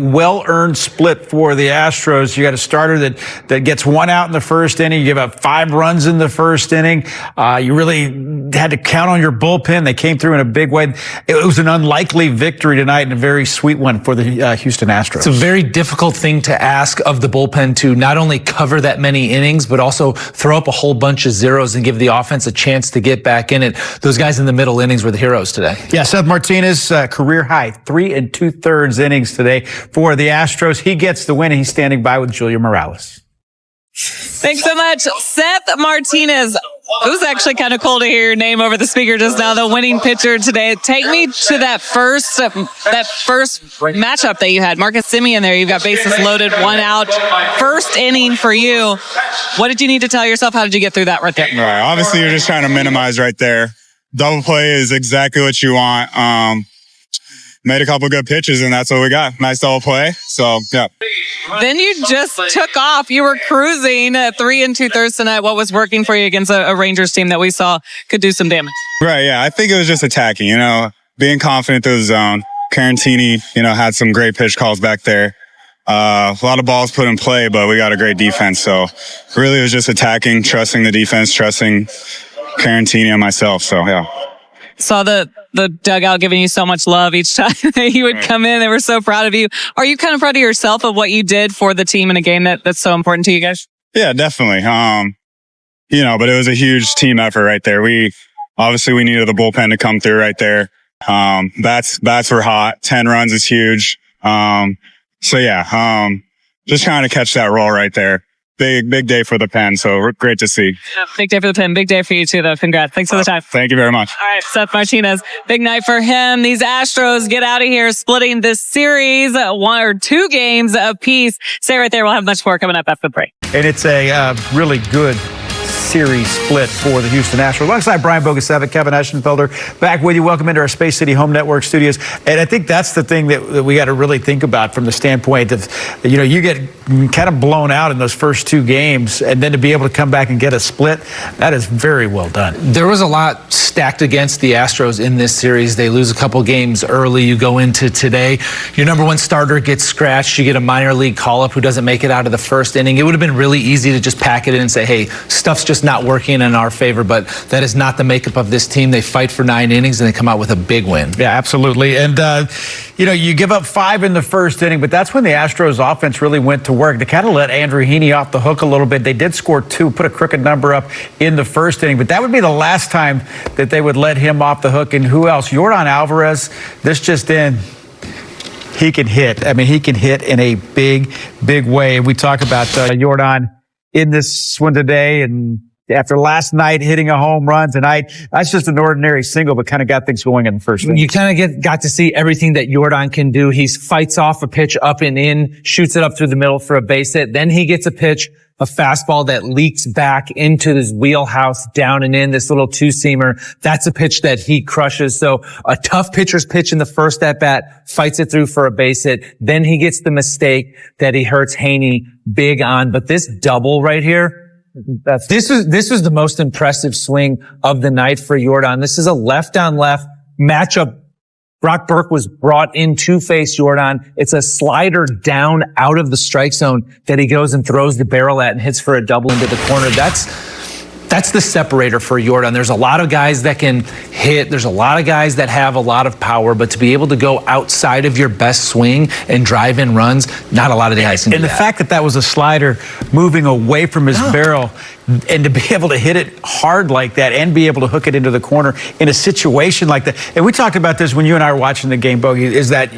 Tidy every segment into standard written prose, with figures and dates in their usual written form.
Well-earned split for the Astros. You got a starter that gets one out in the first inning. You give up 5 runs in the first inning. You really had to count on your bullpen. They came through in a big way. It was an unlikely victory tonight and a very sweet one for the Houston Astros. It's a very difficult thing to ask of the bullpen to not only cover that many innings, but also throw up a whole bunch of zeros and give the offense a chance to get back in it. Those guys in the middle innings were the heroes today. Yeah, Seth Martinez, career high, 3 2/3 innings today for the Astros. He gets the win, and he's standing by with Julia Morales. Thanks so much, Seth Martinez. It was actually kind of cool to hear your name over the speaker just now, the winning pitcher today. Take me to that first matchup that you had. Marcus Semien there. You've got bases loaded, 1 out. First inning for you. What did you need to tell yourself? How did you get through that right there? Right. Obviously, you're just trying to minimize right there. Double play is exactly what you want. Made a couple good pitches, and that's what we got. Nice double play. So, yeah. Then you just took off. You were cruising at 3 2/3 tonight. What was working for you against a Rangers team that we saw could do some damage? Right, yeah. I think it was just attacking, being confident through the zone. Carantini, had some great pitch calls back there. A lot of balls put in play, but we got a great defense. So, really, it was just attacking, trusting the defense, trusting Carantini and myself. So, yeah. Saw the dugout giving you so much love each time that you would come in. They were so proud of you. Are you kind of proud of yourself of what you did for the team in a game that's so important to you guys? Yeah, definitely. But it was a huge team effort right there. We needed the bullpen to come through right there. Bats were hot. 10 runs is huge. Just trying to catch that roll right there. Big day for the pen, so great to see. Yeah, big day for the pen. Big day for you too, though. Congrats. Thanks for the time. Thank you very much. All right, Seth Martinez. Big night for him. These Astros get out of here splitting this series, 1 or 2 games apiece. Stay right there. We'll have much more coming up after the break. And it's a really good series split for the Houston Astros. Alongside Brian Bogasevic, Kevin Eschenfelder, back with you. Welcome into our Space City Home Network studios. And I think that's the thing that we got to really think about from the standpoint of, you get kind of blown out in those first 2 games, and then to be able to come back and get a split, that is very well done. There was a lot stacked against the Astros in this series. They lose a couple games early. You go into today, your number 1 starter gets scratched. You get a minor league call-up who doesn't make it out of the first inning. It would have been really easy to just pack it in and say, hey, stuff's just not working in our favor, but that is not the makeup of this team. They fight for 9 innings and they come out with a big win. Yeah, absolutely. And, you give up 5 in the first inning, but that's when the Astros offense really went to work. They kind of let Andrew Heaney off the hook a little bit. They did score 2, put a crooked number up in the first inning, but that would be the last time that they would let him off the hook. And who else? Yordan Alvarez, this just in. He can hit. I mean, he can hit in a big, big way. We talk about Yordan in this one today, and after last night hitting a home run tonight, that's just an ordinary single, but kind of got things going in the first inning. You kind of got to see everything that Yordan can do. He fights off a pitch up and in, shoots it up through the middle for a base hit. Then he gets a pitch, a fastball that leaks back into his wheelhouse, down and in, this little 2-seamer. That's a pitch that he crushes. So a tough pitcher's pitch in the first at-bat, fights it through for a base hit. Then he gets the mistake that he hurts Heaney big on. But this double right here, this was the most impressive swing of the night for Yordan. This is a left-on-left matchup. Brock Burke was brought in to face Yordan. It's a slider down out of the strike zone that he goes and throws the barrel at and hits for a double into the corner. That's the separator for Yordan. There's a lot of guys that can hit. There's a lot of guys that have a lot of power, but to be able to go outside of your best swing and drive in runs, not a lot of guys can do that. And the fact that was a slider moving away from his barrel, and to be able to hit it hard like that and be able to hook it into the corner in a situation like that. And we talked about this when you and I were watching the game, Bogey, is that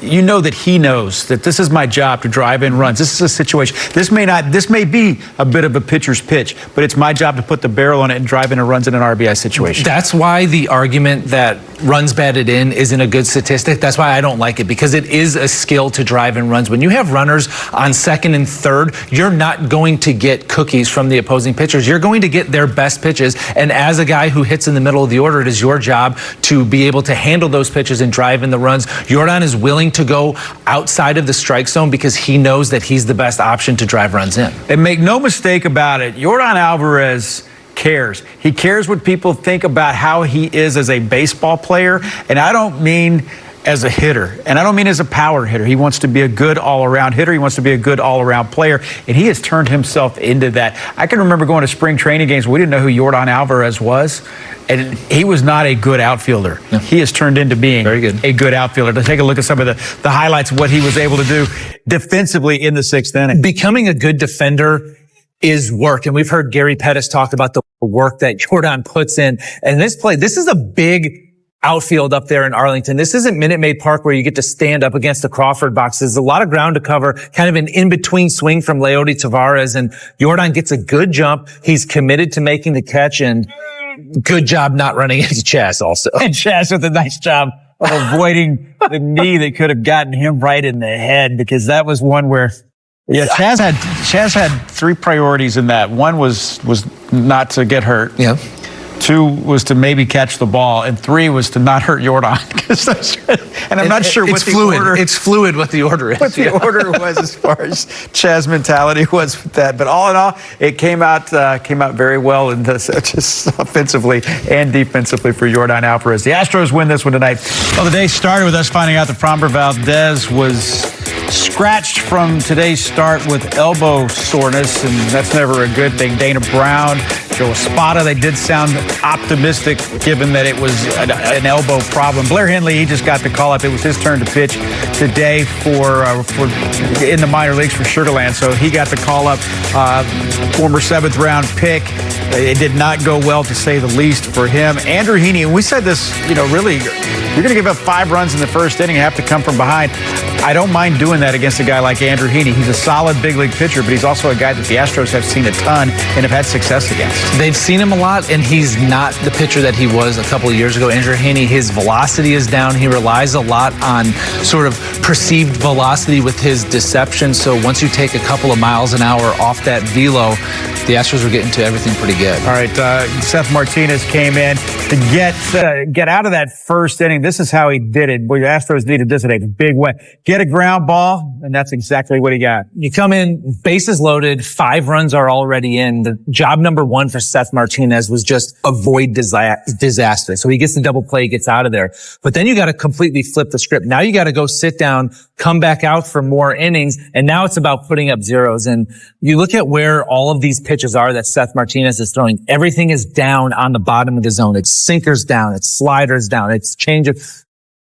that he knows that this is my job to drive in runs. This is a situation. This may be a bit of a pitcher's pitch, but it's my job to put the barrel on it and drive in runs in an RBI situation. That's why the argument that runs batted in isn't a good statistic. That's why I don't like it, because it is a skill to drive in runs. When you have runners on second and third, you're not going to get cookies from the opposing pitchers. You're going to get their best pitches. And as a guy who hits in the middle of the order, it is your job to be able to handle those pitches and drive in the runs. Yordan is willing to go outside of the strike zone because he knows that he's the best option to drive runs in. And make no mistake about it, Yordan Alvarez cares. He cares what people think about how he is as a baseball player. And I don't mean as a hitter. And I don't mean as a power hitter. He wants to be a good all-around hitter. He wants to be a good all-around player. And he has turned himself into that. I can remember going to spring training games. We didn't know who Yordan Alvarez was. And he was not a good outfielder. No. He has turned into being a good outfielder. To take a look at some of the highlights of what he was able to do defensively in the 6th inning. Becoming a good defender is work. And we've heard Gary Pettis talk about the work that Yordan puts in. And this is a big outfield up there in Arlington. This isn't Minute Maid Park where you get to stand up against the Crawford box. There's a lot of ground to cover, kind of an in-between swing from Leody Tavares, and Yordan gets a good jump. He's committed to making the catch, and good job not running into Chas also. And Chas with a nice job of avoiding the knee that could have gotten him right in the head, because that was one where Chas had 3 priorities in that. One was not to get hurt. Yeah. 2 was to maybe catch the ball, and 3 was to not hurt Yordan. And I'm not sure what the order. It's fluid what the order is. What the order was as far as Chas' mentality was with that. But all in all, it came out very well, and just offensively and defensively for Yordan Alvarez. The Astros win this one tonight. Well, the day started with us finding out that Framber Valdez was scratched from today's start with elbow soreness, and that's never a good thing. Dana Brown, Joe Espada, they did sound optimistic given that it was an elbow problem. Blair Henley, he just got the call up. It was his turn to pitch today for in the minor leagues for Sugar Land, so he got the call up. Former 7th round pick. It did not go well, to say the least, for him. Andrew Heaney, and we said this, really, you're going to give up 5 runs in the first inning and have to come from behind. I don't mind doing that against a guy like Andrew Heaney. He's a solid big league pitcher, but he's also a guy that the Astros have seen a ton and have had success against. They've seen him a lot, and he's not the pitcher that he was a couple of years ago. Andrew Heaney, his velocity is down. He relies a lot on sort of perceived velocity with his deception. So once you take a couple of miles an hour off that velo, the Astros were getting to everything pretty good. All right, Seth Martinez came in to get out of that first inning. This is how he did it. Boy, the Astros needed this in a big way. Get a ground ball, and that's exactly what he got. You come in, bases loaded, 5 runs are already in. The job number 1 for Seth Martinez was just avoid disaster. So he gets the double play, he gets out of there. But then you got to completely flip the script. Now you got to go sit down, come back out for more innings, and now it's about putting up zeros. And you look at where all of these pitches are that Seth Martinez is throwing. Everything is down on the bottom of the zone. It's sinkers down, it's sliders down, it's changes.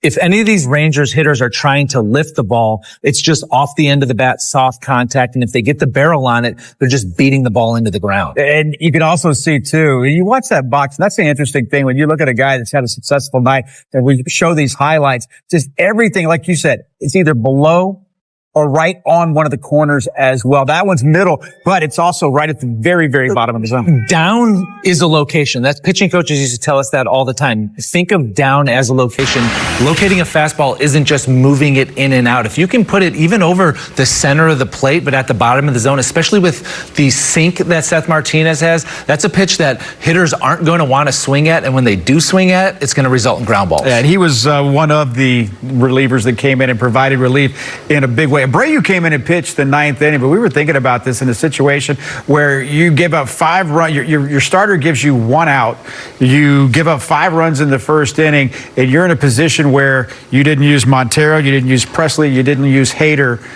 If any of these Rangers hitters are trying to lift the ball, it's just off the end of the bat, soft contact. And if they get the barrel on it, they're just beating the ball into the ground. And you can also see, too, you watch that box. And that's the interesting thing when you look at a guy that's had a successful night, and we show these highlights, just everything, like you said, it's either below or right on one of the corners as well. That one's middle, but it's also right at the very, very bottom of the zone. Down is a location. That's pitching coaches used to tell us that all the time. Think of down as a location. Locating a fastball isn't just moving it in and out. If you can put it even over the center of the plate, but at the bottom of the zone, especially with the sink that Seth Martinez has, that's a pitch that hitters aren't going to want to swing at. And when they do swing at, it's going to result in ground balls. And he was one of the relievers that came in and provided relief in a big way. Abreu came in and pitched the 9th inning, but we were thinking about this in a situation where you give up 5 runs. Your starter gives you 1 out. You give up 5 runs in the first inning, and you're in a position where you didn't use Montero, you didn't use Presley, you didn't use Hader,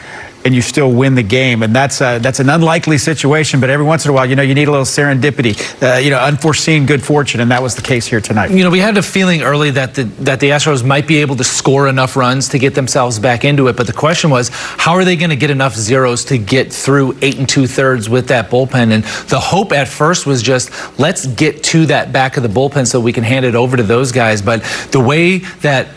and you still win the game. And that's an unlikely situation, but every once in a while, you need a little serendipity, unforeseen good fortune, and that was the case here tonight. We had a feeling early that the Astros might be able to score enough runs to get themselves back into it, but the question was, how are they going to get enough zeros to get through 8 2/3 with that bullpen? And the hope at first was just, let's get to that back of the bullpen so we can hand it over to those guys. But the way that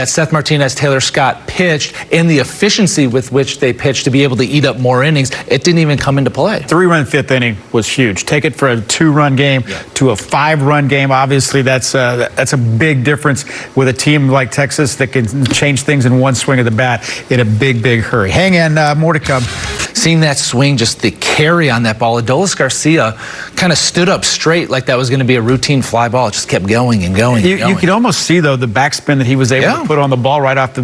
Seth Martinez, Taylor Scott pitched, and the efficiency with which they pitched to be able to eat up more innings, it didn't even come into play. 3-run 5th inning was huge. Take it for a 2-run game to a 5-run game. Obviously, that's a big difference with a team like Texas that can change things in one swing of the bat in a big, big hurry. Hang in, more to come. seeing that swing, just the carry on that ball. Adolis Garcia kind of stood up straight like that was going to be a routine fly ball. It just kept going and going. You could almost see, though, the backspin that he was able to put on the ball right off the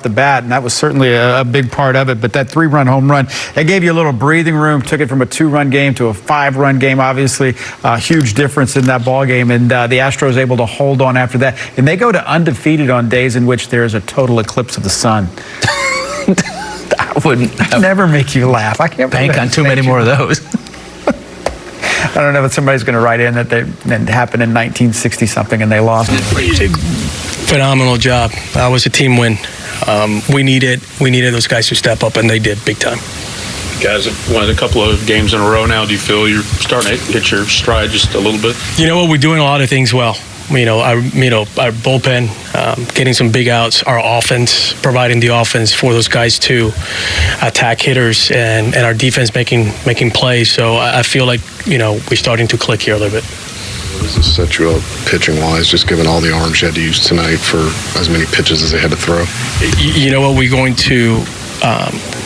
bat, and that was certainly a big part of it. But that 3-run home run, it gave you a little breathing room, took it from a 2-run game to a 5-run game, obviously. A huge difference in that ball game, and the Astros able to hold on after that. And they go to undefeated on days in which there is a total eclipse of the sun. I wouldn't never make you laugh. I can't bank on too many more of those. I don't know if somebody's going to write in that happened in 1960-something and they lost. Phenomenal job. That was a team win. We needed those guys to step up, and they did big time. You guys have won a couple of games in a row now. Do you feel you're starting to hit your stride just a little bit? You know what? We're doing a lot of things well. Our bullpen, getting some big outs, our offense, providing the offense for those guys to attack hitters, and our defense making plays. So I feel like, we're starting to click here a little bit. What does this set you up pitching-wise, just given all the arms you had to use tonight for as many pitches as they had to throw? You know what? We're going to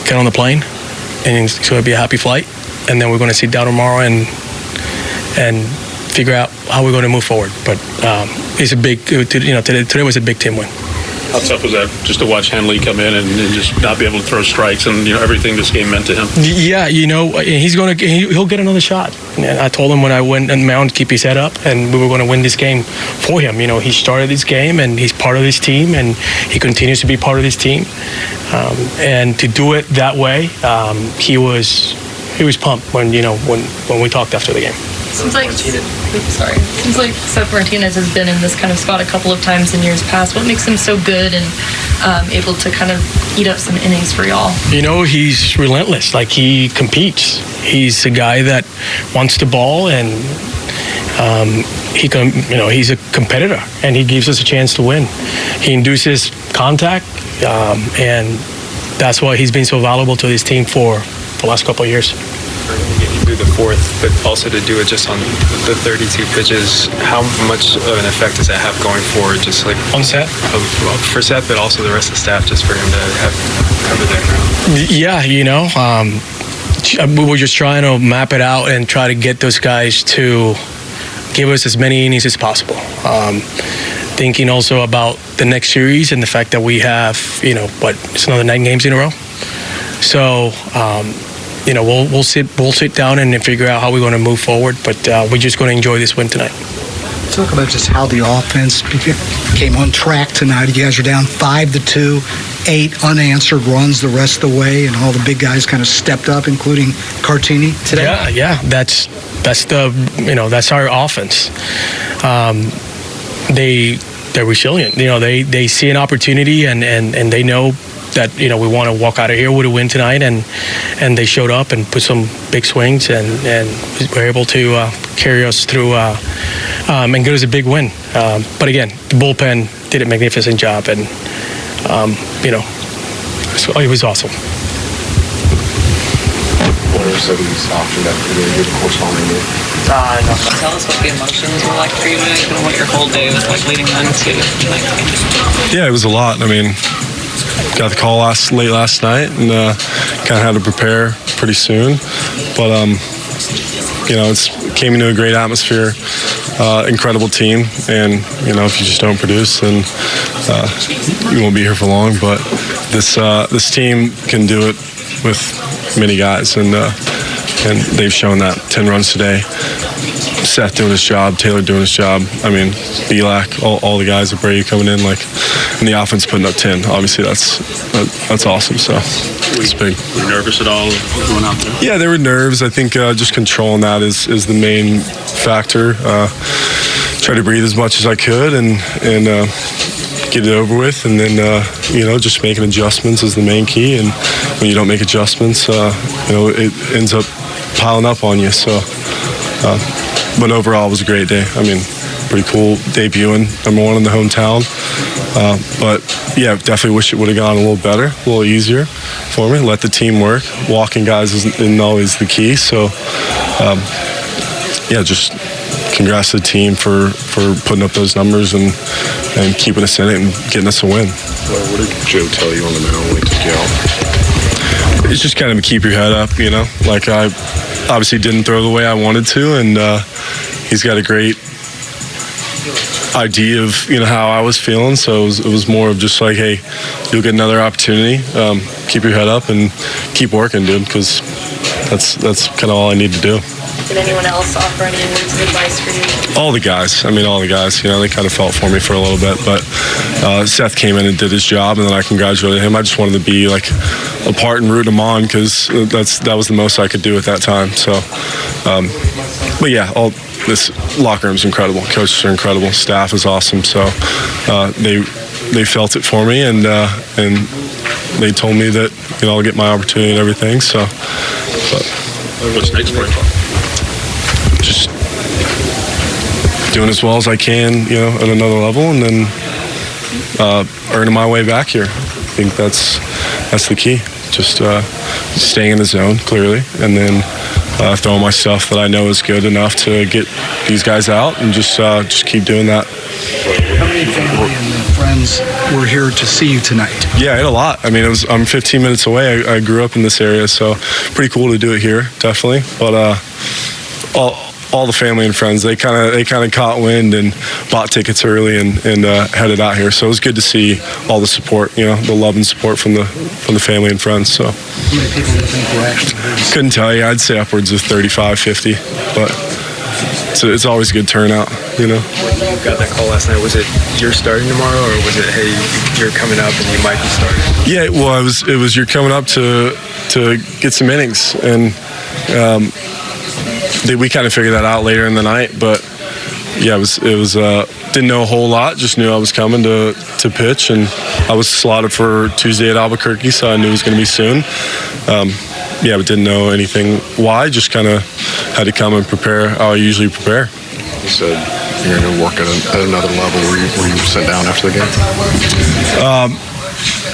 get on the plane, and it's going to be a happy flight. And then we're going to sit down tomorrow and figure out how we're going to move forward. But it's a big, today was a big team win. How tough was that just to watch Henley come in and just not be able to throw strikes and everything this game meant to him? Yeah, he'll get another shot. And I told him when I went on the mound, keep his head up, and we were going to win this game for him. He started this game, and he's part of this team, and he continues to be part of this team. And to do it that way, he was pumped when we talked after the game. Seems like Seth Martinez has been in this kind of spot a couple of times in years past. What makes him so good and able to kind of eat up some innings for y'all? He's relentless. Like, he competes. He's a guy that wants the ball, and he's a competitor, and he gives us a chance to win. He induces contact, and that's why he's been so valuable to this team for the last couple of years. Do the fourth, but also to do it just on the 32 pitches. How much of an effect does that have going forward, just like on Seth? For Seth, but also the rest of the staff, just for him to have covered that ground? Yeah, we were just trying to map it out and try to get those guys to give us as many innings as possible. Thinking also about the next series and the fact that we have, it's another 9 games in a row. So, we'll sit down and figure out how we're going to move forward, but we're just going to enjoy this win tonight. Talk about just how the offense came on track tonight. You guys are down 5-2, 8 unanswered runs the rest of the way, and all the big guys kind of stepped up, including Cartini today. Yeah, that's our offense. They're resilient. They see an opportunity and they know that we want to walk out of here with a win tonight, and they showed up and put some big swings and were able to carry us through and get us a big win. But again, the bullpen did a magnificent job, and it was awesome. What are some of these options that could really good corresponding with? Tell us what the emotions were like for you today and what your whole day was like leading into tonight's game. Yeah, it was a lot. Got the call late last night, and kind of had to prepare pretty soon. But it came into a great atmosphere, incredible team, and if you just don't produce, then you won't be here for long. But this team can do it with many guys, and they've shown that. 10 runs today. Seth doing his job, Taylor doing his job. Belak, all the guys, Brady coming in, and the offense putting up 10. Obviously, that's awesome. So it's big. Were you nervous at all going out there? Yeah, there were nerves. I think just controlling that is the main factor. Try to breathe as much as I could and get it over with, and then just making adjustments is the main key. And when you don't make adjustments, it ends up piling up on you. So. But overall, it was a great day. Pretty cool debuting, #1 in the hometown. But yeah, definitely wish it would have gone a little better, a little easier for me. Let the team work. Walking guys isn't always the key. So just congrats to the team for putting up those numbers and keeping us in it and getting us a win. What did Joe tell you on the mound when he took you out? It's just kind of keep your head up, you know. Like, I obviously didn't throw the way I wanted to, and he's got a great idea of, you know, how I was feeling. So it was more of just like, hey, you'll get another opportunity. Keep your head up and keep working, dude, because that's kind of all I need to do. Did anyone else offer any words of advice for you? All the guys. I mean, all the guys. You know, they kind of felt for me for a little bit. But Seth came in and did his job, and then I congratulated him. I just wanted to be, like, a part and rooting him on because that was the most I could do at that time. So, but, yeah, this locker room is incredible. Coaches are incredible. Staff is awesome. So they felt it for me, and they told me that, you know, I'll get my opportunity and everything. So, but what's next for you? Just doing as well as I can, you know, at another level, and then earning my way back here. I think that's the key. Just staying in the zone, clearly, and then throwing my stuff that I know is good enough to get these guys out, and just keep doing that. How many family and friends were here to see you tonight? Yeah, I had a lot. I mean, I'm 15 minutes away. I grew up in this area, so pretty cool to do it here, definitely. But all the family and friends, they kind of caught wind and bought tickets early and headed out here. So it was good to see all the support, you know, the love and support from the family and friends. So How many people do you think were actually here? Couldn't tell you. I'd say upwards of 35, 50, but it's always a good turnout, you know. When you got that call last night, was it you're starting tomorrow, or was it, hey, you're coming up and you might be starting? Yeah, well, it was you're coming up to get some innings, and we kind of figured that out later in the night. But yeah, it was didn't know a whole lot, just knew I was coming to pitch, and I was slotted for Tuesday at Albuquerque, so I knew it was going to be soon. Yeah, but didn't know anything why, just kind of had to come and prepare how I usually prepare. You said you're going to work at another level. Were you sent down after the game?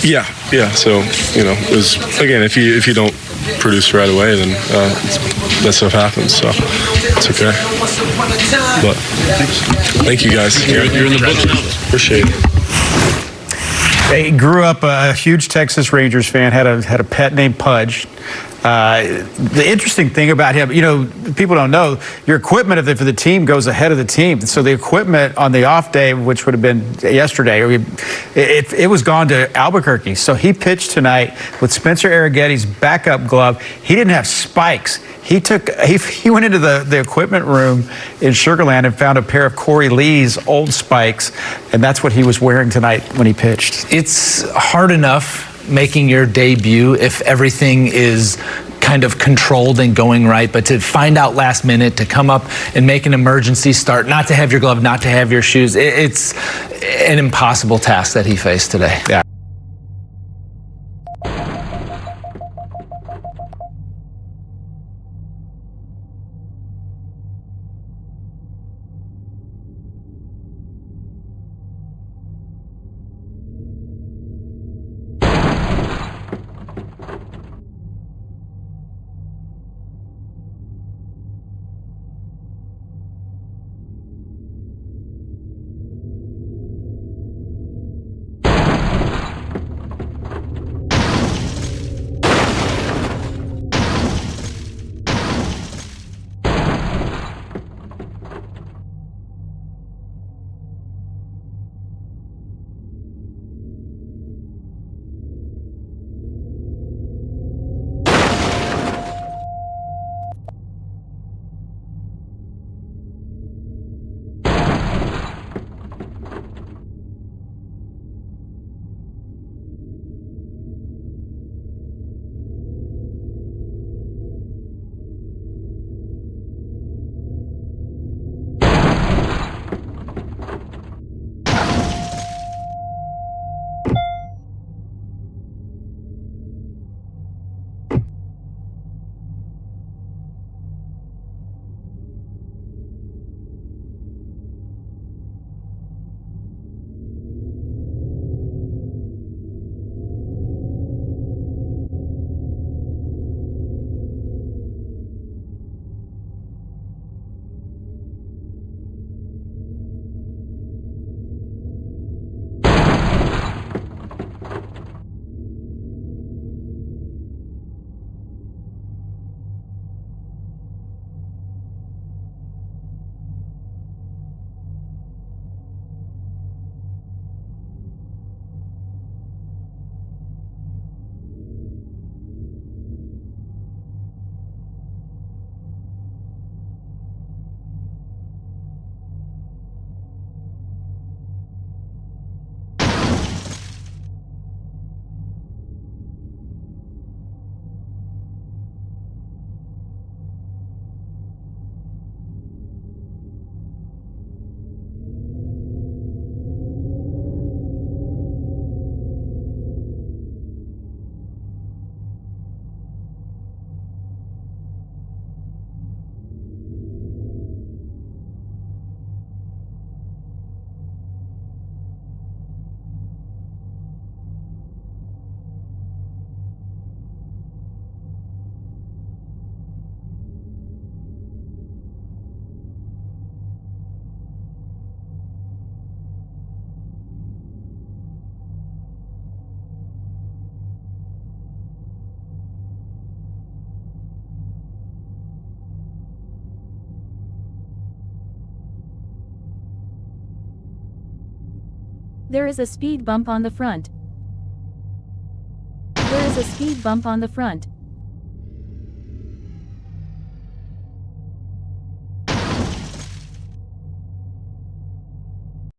Yeah. So, you know, it was, again, if you don't produce right away, then that stuff happens. So it's okay. But thank you guys. You're in the books now. Appreciate it. He grew up a huge Texas Rangers fan, had a pet named Pudge. The interesting thing about him, you know, people don't know, your equipment for the team goes ahead of the team. So the equipment on the off day, which would have been yesterday, it was gone to Albuquerque. So he pitched tonight with Spencer Arrighetti's backup glove. He didn't have spikes. He went into the equipment room in Sugar Land and found a pair of Corey Lee's old spikes, and that's what he was wearing tonight when he pitched. It's hard enough making your debut if everything is kind of controlled and going right, but to find out last minute, to come up and make an emergency start, not to have your glove, not to have your shoes, it's an impossible task that he faced today. Yeah. There is a speed bump on the front. There is a speed bump on the front.